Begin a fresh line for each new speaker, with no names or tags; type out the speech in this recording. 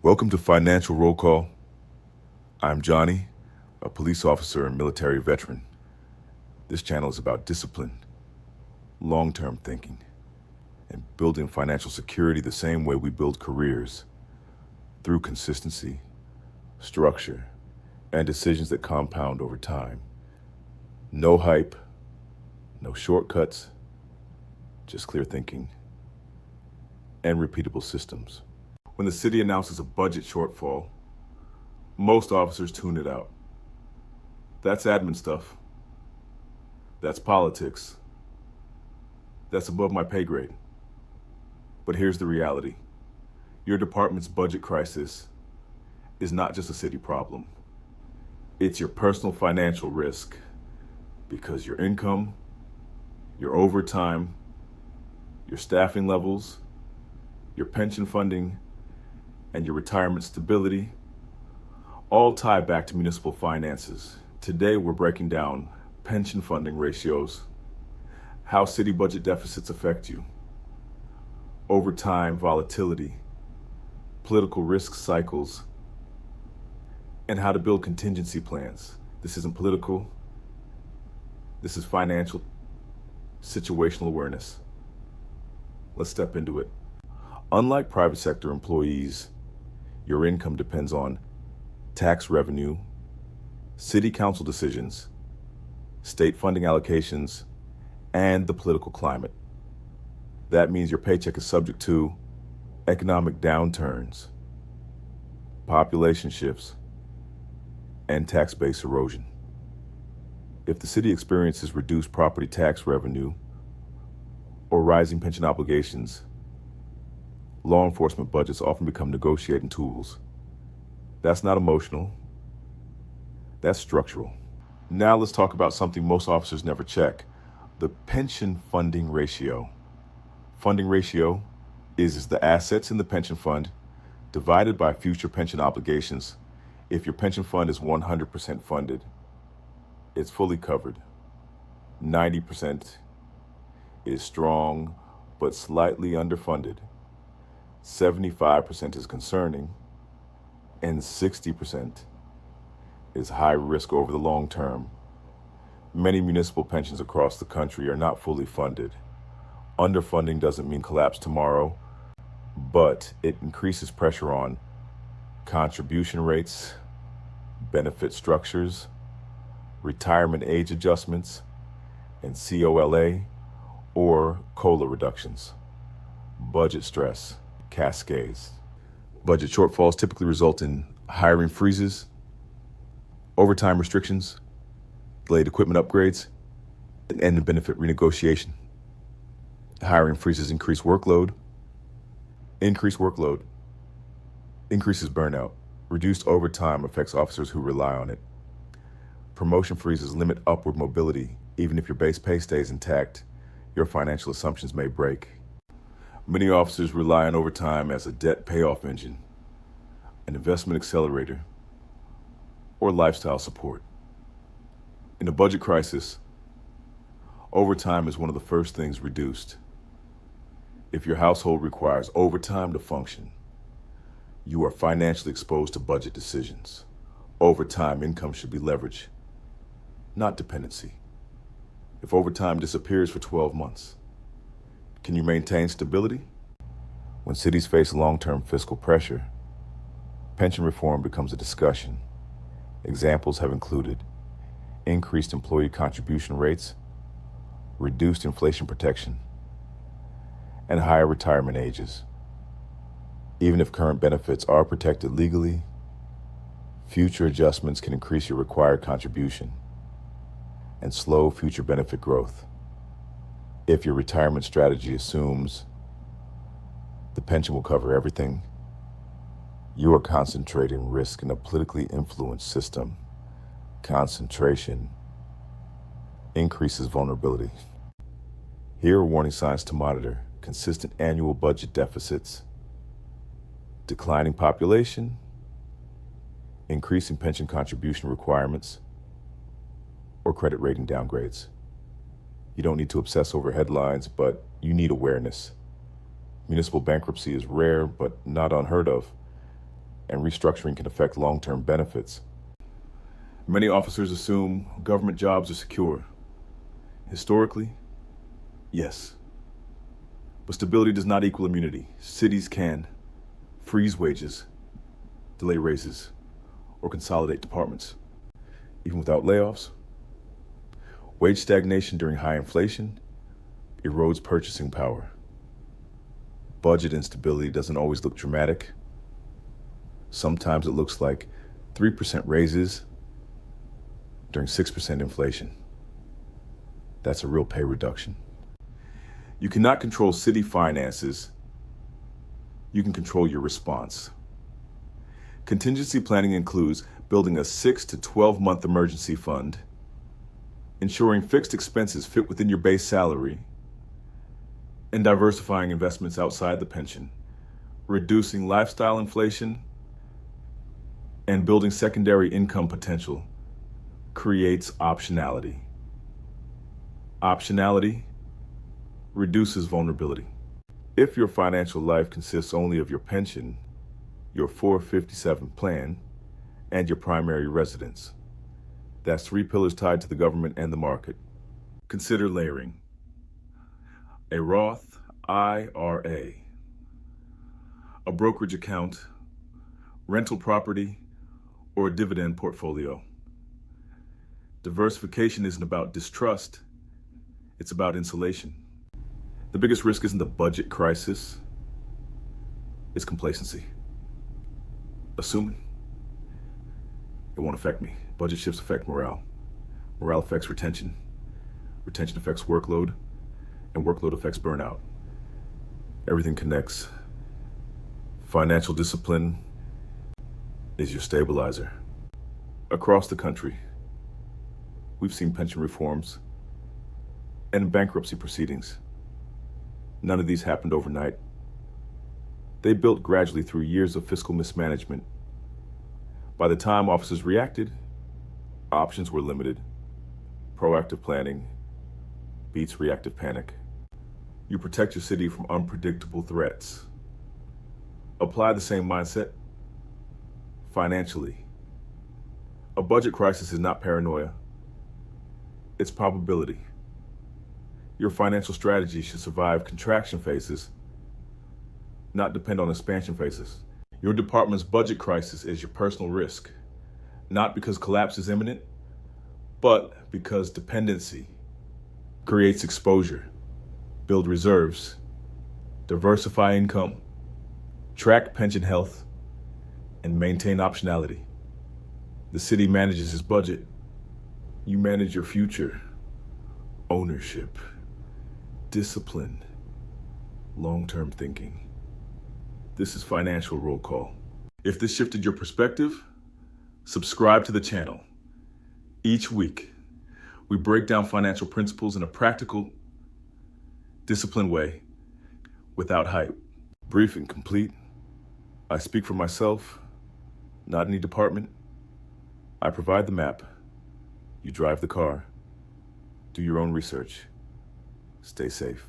Welcome to Financial Roll Call. I'm Johnny, a police officer and military veteran. This channel is about discipline, long-term thinking, and building financial security the same way we build careers, through consistency, structure, and decisions that compound over time. No hype, no shortcuts, just clear thinking and repeatable systems. When the city announces a budget shortfall, most officers tune it out. That's admin stuff. That's politics. That's above my pay grade. But here's the reality. Your department's budget crisis is not just a city problem. It's your personal financial risk, because your income, your overtime, your staffing levels, your pension funding, and your retirement stability all tie back to municipal finances. Today, we're breaking down pension funding ratios, how city budget deficits affect you, overtime volatility, political risk cycles, and how to build contingency plans. This isn't political. This is financial situational awareness. Let's step into it. Unlike private sector employees, your income depends on tax revenue, city council decisions, state funding allocations, and the political climate. That means your paycheck is subject to economic downturns, population shifts, and tax base erosion. If the city experiences reduced property tax revenue or rising pension obligations, law enforcement budgets often become negotiating tools. That's not emotional. That's structural. Now let's talk about something most officers never check: the pension funding ratio. Funding ratio is the assets in the pension fund divided by future pension obligations. If your pension fund is 100% funded, it's fully covered. 90% is strong but slightly underfunded. 75% is concerning, and 60% is high risk over the long term. Many municipal pensions across the country are not fully funded. Underfunding doesn't mean collapse tomorrow, but it increases pressure on contribution rates, benefit structures, retirement age adjustments, and COLA or COLA reductions. Budget stress cascades. Budget shortfalls typically result in hiring freezes, overtime restrictions, delayed equipment upgrades, and benefit renegotiation. Hiring freezes increases workload, increases burnout. Reduced overtime affects officers who rely on it. Promotion freezes limit upward mobility. Even if your base pay stays intact, your financial assumptions may break. Many officers rely on overtime as a debt payoff engine, an investment accelerator, or lifestyle support. In a budget crisis, overtime is one of the first things reduced. If your household requires overtime to function, you are financially exposed to budget decisions. Overtime income should be leverage, not dependency. If overtime disappears for 12 months, can you maintain stability? When cities face long-term fiscal pressure, pension reform becomes a discussion. Examples have included increased employee contribution rates, reduced inflation protection, and higher retirement ages. Even if current benefits are protected legally, future adjustments can increase your required contribution and slow future benefit growth. If your retirement strategy assumes the pension will cover everything, you are concentrating risk in a politically influenced system. Concentration increases vulnerability. Here are warning signs to monitor: consistent annual budget deficits, declining population, increasing pension contribution requirements, or credit rating downgrades. You don't need to obsess over headlines, but you need awareness. Municipal bankruptcy is rare, but not unheard of. and restructuring can affect long-term benefits. Many officers assume government jobs are secure. Historically, yes. But stability does not equal immunity. Cities can freeze wages, delay raises, or consolidate departments. Even without layoffs, wage stagnation during high inflation erodes purchasing power. Budget instability doesn't always look dramatic. Sometimes it looks like 3% raises during 6% inflation. That's a real pay reduction. You cannot control city finances. You can control your response. Contingency planning includes building a 6 to 12-month emergency fund, ensuring fixed expenses fit within your base salary, and diversifying investments outside the pension, reducing lifestyle inflation, and building secondary income potential creates optionality. Optionality reduces vulnerability. If your financial life consists only of your pension, your 457 plan, and your primary residence, that's 3 pillars tied to the government and the market. Consider layering. A Roth IRA, a brokerage account, rental property, or a dividend portfolio. Diversification isn't about distrust, it's about insulation. The biggest risk isn't the budget crisis, it's complacency. Assuming it won't affect me. Budget shifts affect morale. Morale affects retention. Retention affects workload, and workload affects burnout. Everything connects. Financial discipline is your stabilizer. Across the country, we've seen pension reforms and bankruptcy proceedings. None of these happened overnight. They built gradually through years of fiscal mismanagement. By the time officers reacted, options were limited. Proactive planning beats reactive panic. You protect your city from unpredictable threats. Apply the same mindset financially. A budget crisis is not paranoia. It's probability. Your financial strategy should survive contraction phases, not depend on expansion phases. Your department's budget crisis is your personal risk, not because collapse is imminent, but because dependency creates exposure. Build reserves, diversify income, track pension health, and maintain optionality. The city manages its budget. You manage your future. Ownership, discipline, long-term thinking. This is Financial Roll Call. If this shifted your perspective, subscribe to the channel. Each week, we break down financial principles in a practical, disciplined way, without hype. Brief and complete. I speak for myself, not any department. I provide the map. You drive the car. Do your own research. Stay safe.